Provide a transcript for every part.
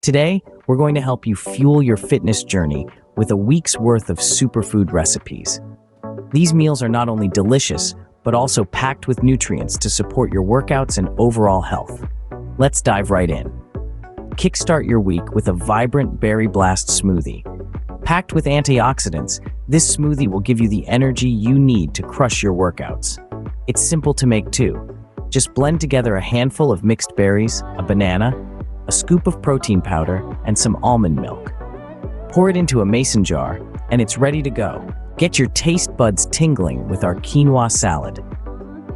Today, we're going to help you fuel your fitness journey with a week's worth of superfood recipes. These meals are not only delicious, but also packed with nutrients to support your workouts and overall health. Let's dive right in. Kickstart your week with a vibrant Berry Blast Smoothie. Packed with antioxidants, this smoothie will give you the energy you need to crush your workouts. It's simple to make too. Just blend together a handful of mixed berries, a banana, a scoop of protein powder, and some almond milk. Pour it into a mason jar, and it's ready to go. Get your taste buds tingling with our quinoa salad.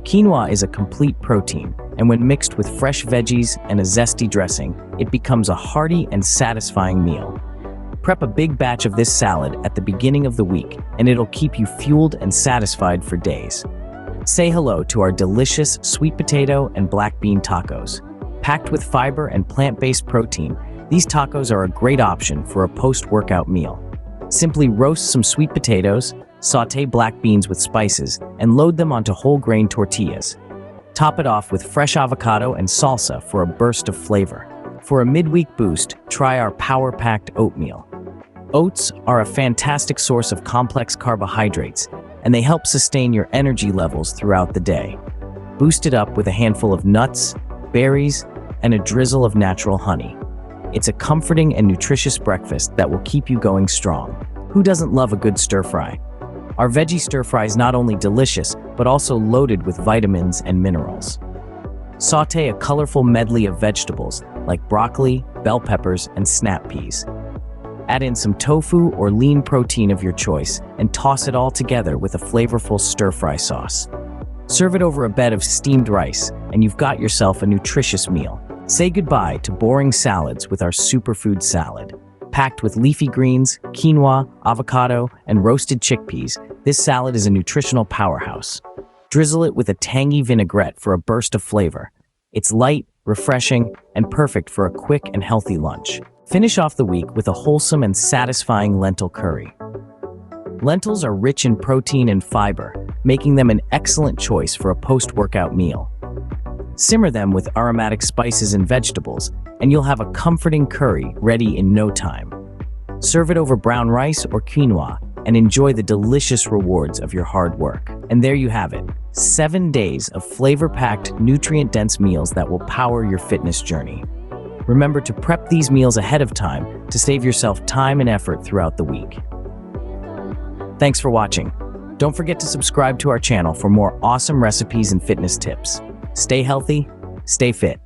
Quinoa is a complete protein, and when mixed with fresh veggies and a zesty dressing, it becomes a hearty and satisfying meal. Prep a big batch of this salad at the beginning of the week, and it'll keep you fueled and satisfied for days. Say hello to our delicious sweet potato and black bean tacos. Packed with fiber and plant-based protein, these tacos are a great option for a post-workout meal. Simply roast some sweet potatoes, sauté black beans with spices, and load them onto whole-grain tortillas. Top it off with fresh avocado and salsa for a burst of flavor. For a midweek boost, try our power-packed oatmeal. Oats are a fantastic source of complex carbohydrates, and they help sustain your energy levels throughout the day. Boost it up with a handful of nuts, berries, and a drizzle of natural honey. It's a comforting and nutritious breakfast that will keep you going strong. Who doesn't love a good stir-fry? Our veggie stir-fry is not only delicious, but also loaded with vitamins and minerals. Sauté a colorful medley of vegetables like broccoli, bell peppers, and snap peas. Add in some tofu or lean protein of your choice and toss it all together with a flavorful stir-fry sauce. Serve it over a bed of steamed rice, and you've got yourself a nutritious meal. Say goodbye to boring salads with our Superfood Salad. Packed with leafy greens, quinoa, avocado, and roasted chickpeas, this salad is a nutritional powerhouse. Drizzle it with a tangy vinaigrette for a burst of flavor. It's light, refreshing, and perfect for a quick and healthy lunch. Finish off the week with a wholesome and satisfying lentil curry. Lentils are rich in protein and fiber, making them an excellent choice for a post-workout meal. Simmer them with aromatic spices and vegetables, and you'll have a comforting curry ready in no time. Serve it over brown rice or quinoa, and enjoy the delicious rewards of your hard work. And there you have it, 7 days of flavor-packed, nutrient-dense meals that will power your fitness journey. Remember to prep these meals ahead of time to save yourself time and effort throughout the week. Thanks for watching. Don't forget to subscribe to our channel for more awesome recipes and fitness tips. Stay healthy, stay fit.